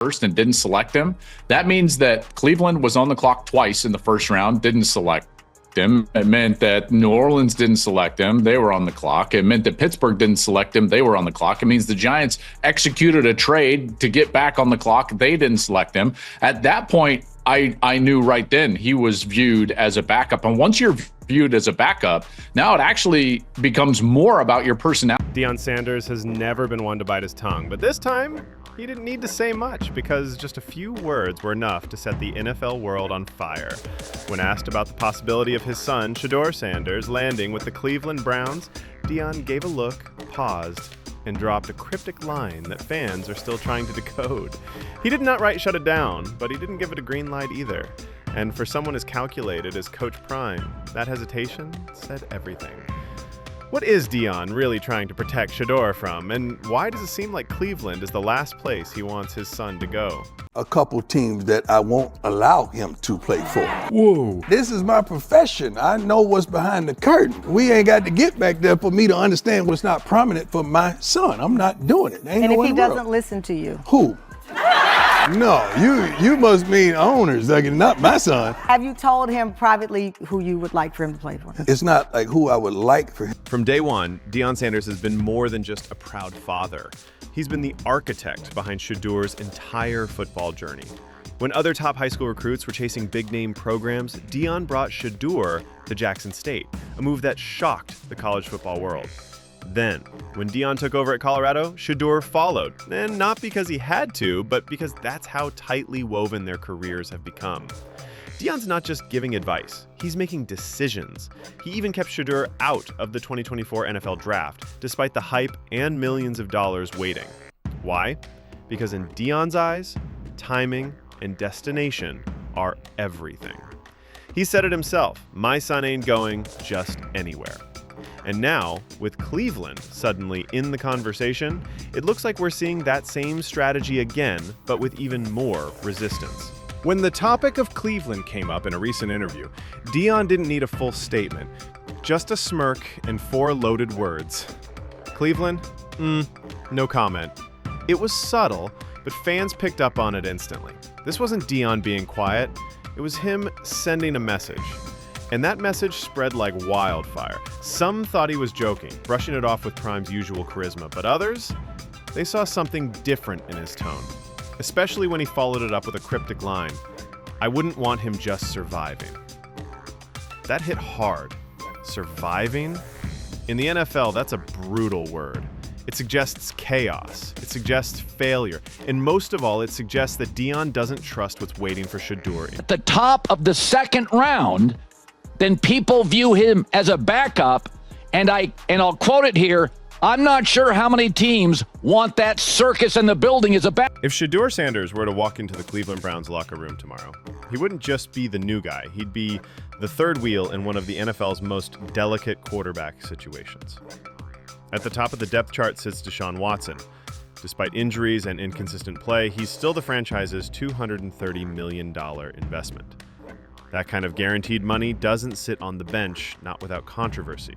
first and didn't select him, that means that Cleveland was on the clock twice in the first round, didn't select him. It meant that New Orleans didn't select him. They were on the clock. It meant that Pittsburgh didn't select him. They were on the clock. It means the Giants executed a trade to get back on the clock. They didn't select him. At that point, I knew right then he was viewed as a backup. And once you're viewed as a backup, now it actually becomes more about your personality. Deion Sanders has never been one to bite his tongue, but this time he didn't need to say much because just a few words were enough to set the NFL world on fire. When asked about the possibility of his son, Shedeur Sanders, landing with the Cleveland Browns, Deion gave a look, paused, and dropped a cryptic line that fans are still trying to decode. He did not outright shut it down, but he didn't give it a green light either. And for someone as calculated as Coach Prime, that hesitation said everything. What is Deion really trying to protect Shedeur from, and why does it seem like Cleveland is the last place he wants his son to go? A couple teams that I won't allow him to play for. Whoa. This is my profession. I know what's behind the curtain. We ain't got to get back there for me to understand what's not prominent for my son. I'm not doing it. Ain't and no if he world. doesn't listen to you? Who? No, you must mean owners, like not my son. Have you told him privately who you would like for him to play for? It's not like who I would like for him. From day one, Deion Sanders has been more than just a proud father. He's been the architect behind Shedeur's entire football journey. When other top high school recruits were chasing big-name programs, Deion brought Shedeur to Jackson State, a move that shocked the college football world. Then, when Deion took over at Colorado, Shedeur followed, and not because he had to, but because that's how tightly woven their careers have become. Deion's not just giving advice, he's making decisions. He even kept Shedeur out of the 2024 NFL Draft, despite the hype and millions of dollars waiting. Why? Because in Deion's eyes, timing and destination are everything. He said it himself, "My son ain't going just anywhere." And now, with Cleveland suddenly in the conversation, it looks like we're seeing that same strategy again, but with even more resistance. When the topic of Cleveland came up in a recent interview, Deion didn't need a full statement, just a smirk and 4 loaded words. Cleveland? No comment. It was subtle, but fans picked up on it instantly. This wasn't Deion being quiet, it was him sending a message. And that message spread like wildfire. Some thought he was joking, brushing it off with Prime's usual charisma, but others, they saw something different in his tone, especially when he followed it up with a cryptic line, "I wouldn't want him just surviving." That hit hard. Surviving? In the NFL, that's a brutal word. It suggests chaos, it suggests failure, and most of all, it suggests that Deion doesn't trust what's waiting for Shedeur. At the top of the second round, then people view him as a backup, and I'll quote it here, "I'm not sure how many teams want that circus in the building as a backup." If Shedeur Sanders were to walk into the Cleveland Browns locker room tomorrow, he wouldn't just be the new guy, he'd be the third wheel in one of the NFL's most delicate quarterback situations. At the top of the depth chart sits Deshaun Watson. Despite injuries and inconsistent play, he's still the franchise's $230 million investment. That kind of guaranteed money doesn't sit on the bench, not without controversy.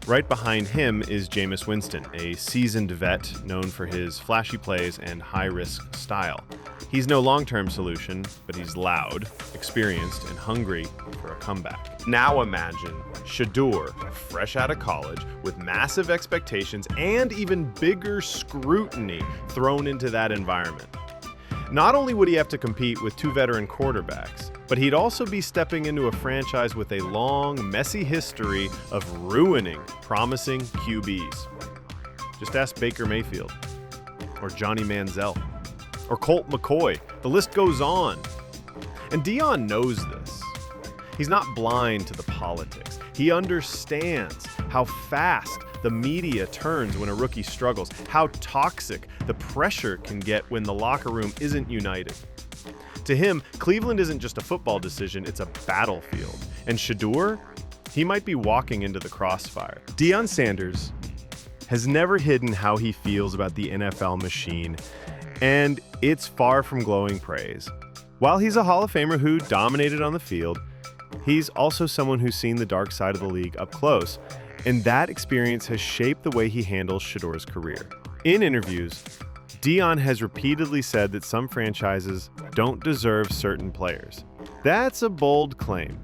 Right behind him is Jameis Winston, a seasoned vet known for his flashy plays and high-risk style. He's no long-term solution, but he's loud, experienced, and hungry for a comeback. Now imagine Shedeur, fresh out of college, with massive expectations and even bigger scrutiny thrown into that environment. Not only would he have to compete with 2 veteran quarterbacks, but he'd also be stepping into a franchise with a long, messy history of ruining promising QBs. Just ask Baker Mayfield, or Johnny Manziel, or Colt McCoy. The list goes on. And Deion knows this. He's not blind to the politics. He understands how fast the media turns when a rookie struggles, how toxic the pressure can get when the locker room isn't united. To him, Cleveland isn't just a football decision, it's a battlefield. And Shedeur, he might be walking into the crossfire. Deion Sanders has never hidden how he feels about the NFL machine, and it's far from glowing praise. While he's a Hall of Famer who dominated on the field, he's also someone who's seen the dark side of the league up close, and that experience has shaped the way he handles Shedeur's career. In interviews, Deion has repeatedly said that some franchises don't deserve certain players. That's a bold claim.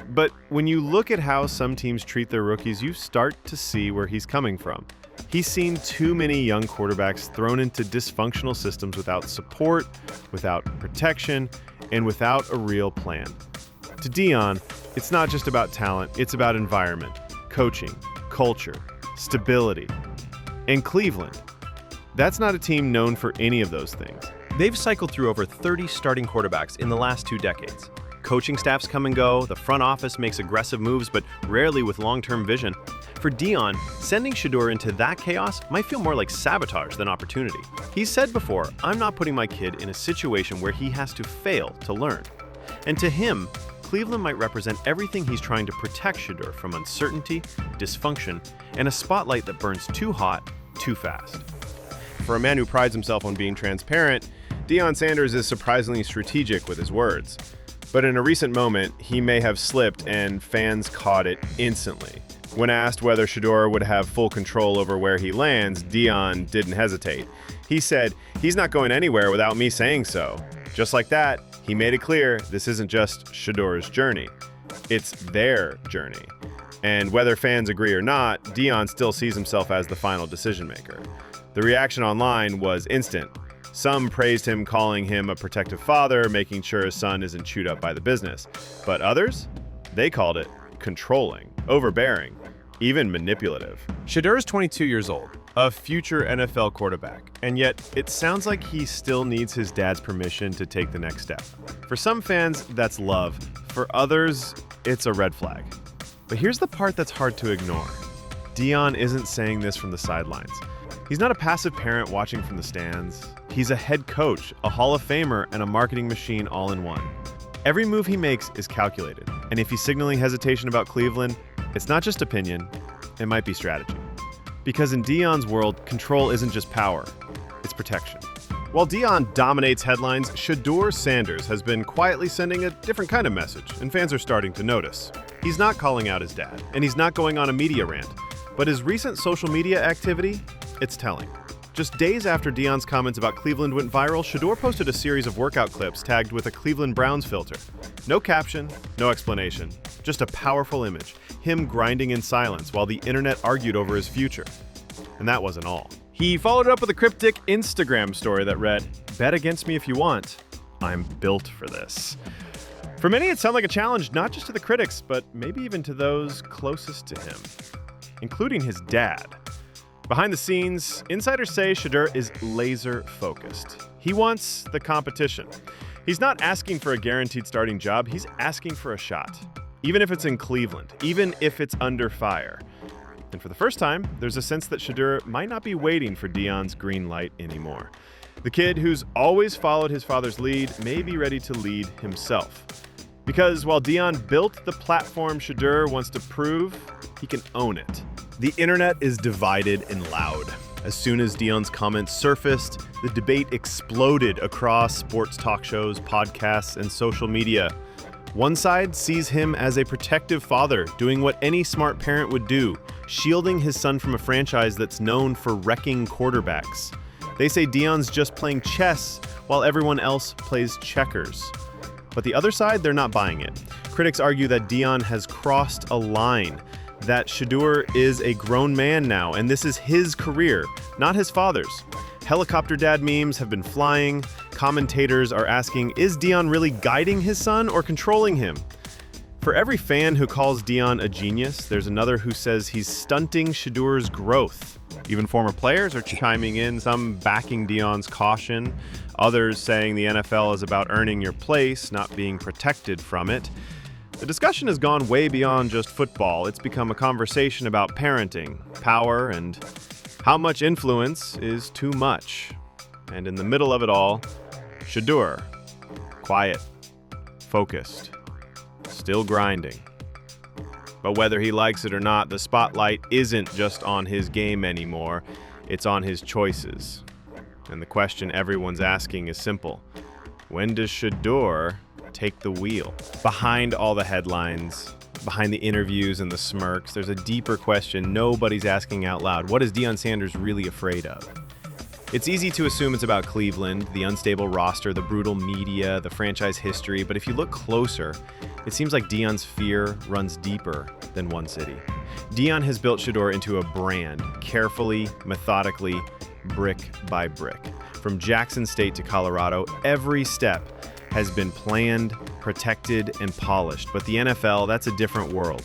But when you look at how some teams treat their rookies, you start to see where he's coming from. He's seen too many young quarterbacks thrown into dysfunctional systems without support, without protection, and without a real plan. To Deion, it's not just about talent, it's about environment, coaching, culture, stability. And Cleveland, that's not a team known for any of those things. They've cycled through over 30 starting quarterbacks in the last 2 decades. Coaching staffs come and go, the front office makes aggressive moves, but rarely with long-term vision. For Deion, sending Shedeur into that chaos might feel more like sabotage than opportunity. He's said before, I'm not putting my kid in a situation where he has to fail to learn. And to him, Cleveland might represent everything he's trying to protect Shedeur from: uncertainty, dysfunction, and a spotlight that burns too hot, too fast. For a man who prides himself on being transparent, Deion Sanders is surprisingly strategic with his words. But in a recent moment, he may have slipped and fans caught it instantly. When asked whether Shedeur would have full control over where he lands, Deion didn't hesitate. He said, "He's not going anywhere without me saying so." Just like that, he made it clear this isn't just Shedeur's journey. It's their journey. And whether fans agree or not, Deion still sees himself as the final decision maker. The reaction online was instant. Some praised him, calling him a protective father, making sure his son isn't chewed up by the business. But others? They called it controlling, overbearing, even manipulative. Shedeur is 22 years old, a future NFL quarterback, and yet it sounds like he still needs his dad's permission to take the next step. For some fans, that's love. For others, it's a red flag. But here's the part that's hard to ignore. Deion isn't saying this from the sidelines. He's not a passive parent watching from the stands. He's a head coach, a Hall of Famer, and a marketing machine all in one. Every move he makes is calculated, and if he's signaling hesitation about Cleveland, it's not just opinion, it might be strategy. Because in Deion's world, control isn't just power, it's protection. While Deion dominates headlines, Shedeur Sanders has been quietly sending a different kind of message, and fans are starting to notice. He's not calling out his dad, and he's not going on a media rant, but his recent social media activity, it's telling. Just days after Deion's comments about Cleveland went viral, Shedeur posted a series of workout clips tagged with a Cleveland Browns filter. No caption, no explanation, just a powerful image, him grinding in silence while the internet argued over his future. And that wasn't all. He followed it up with a cryptic Instagram story that read, "Bet against me if you want. I'm built for this." For many, it sounded like a challenge not just to the critics, but maybe even to those closest to him, including his dad. Behind the scenes, insiders say Shedeur is laser focused. He wants the competition. He's not asking for a guaranteed starting job, he's asking for a shot. Even if it's in Cleveland, even if it's under fire. And for the first time, there's a sense that Shedeur might not be waiting for Deion's green light anymore. The kid who's always followed his father's lead may be ready to lead himself. Because while Deion built the platform Shedeur wants to prove, he can own it. The internet is divided and loud. As soon as Deion's comments surfaced, the debate exploded across sports talk shows, podcasts, and social media. One side sees him as a protective father, doing what any smart parent would do, shielding his son from a franchise that's known for wrecking quarterbacks. They say Deion's just playing chess while everyone else plays checkers. But the other side, they're not buying it. Critics argue that Deion has crossed a line, that Shedeur is a grown man now, and this is his career, not his father's. Helicopter dad memes have been flying. Commentators are asking, is Deion really guiding his son or controlling him? For every fan who calls Deion a genius, there's another who says he's stunting Shedeur's growth. Even former players are chiming in, some backing Deion's caution, others saying the NFL is about earning your place, not being protected from it. The discussion has gone way beyond just football. It's become a conversation about parenting, power, and how much influence is too much. And in the middle of it all, Shedeur, quiet, focused, still grinding. But whether he likes it or not, the spotlight isn't just on his game anymore, it's on his choices. And the question everyone's asking is simple. When does Shedeur take the wheel? Behind all the headlines, behind the interviews and the smirks, there's a deeper question nobody's asking out loud. What is Deion Sanders really afraid of? It's easy to assume it's about Cleveland, the unstable roster, the brutal media, the franchise history, but if you look closer, it seems like Deion's fear runs deeper than one city. Deion has built Shedeur into a brand, carefully, methodically, brick by brick. From Jackson State to Colorado, every step has been planned, protected, and polished. But the NFL, that's a different world.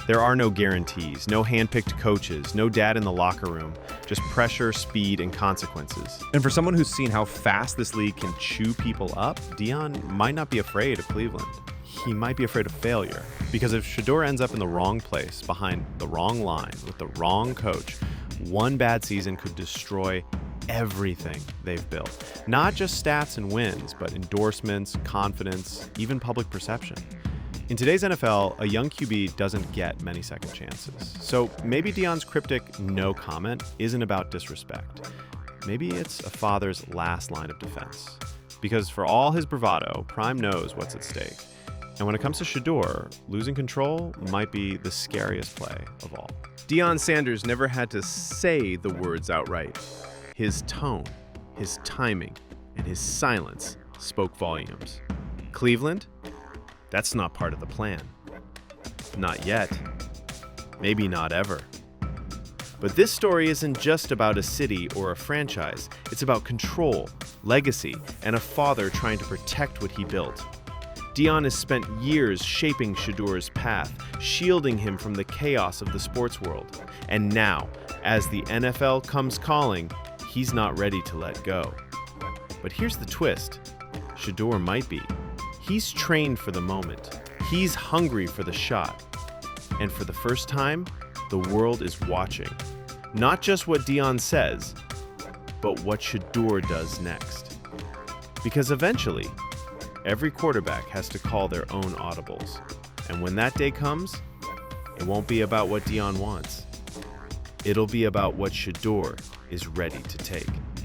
There are no guarantees, no hand-picked coaches, no dad in the locker room, just pressure, speed, and consequences. And for someone who's seen how fast this league can chew people up, Deion might not be afraid of Cleveland. He might be afraid of failure. Because if Shedeur ends up in the wrong place, behind the wrong line, with the wrong coach, one bad season could destroy everything they've built. Not just stats and wins, but endorsements, confidence, even public perception. In today's NFL, a young QB doesn't get many second chances. So maybe Deion's cryptic no comment isn't about disrespect. Maybe it's a father's last line of defense. Because for all his bravado, Prime knows what's at stake. And when it comes to Shedeur, losing control might be the scariest play of all. Deion Sanders never had to say the words outright. His tone, his timing, and his silence spoke volumes. Cleveland? That's not part of the plan. Not yet. Maybe not ever. But this story isn't just about a city or a franchise. It's about control, legacy, and a father trying to protect what he built. Deion has spent years shaping Shedeur's path, shielding him from the chaos of the sports world. And now, as the NFL comes calling, he's not ready to let go. But here's the twist. Shedeur might be. He's trained for the moment. He's hungry for the shot. And for the first time, the world is watching. Not just what Deion says, but what Shedeur does next. Because eventually, every quarterback has to call their own audibles. And when that day comes, it won't be about what Deion wants. It'll be about what Shedeur is ready to take.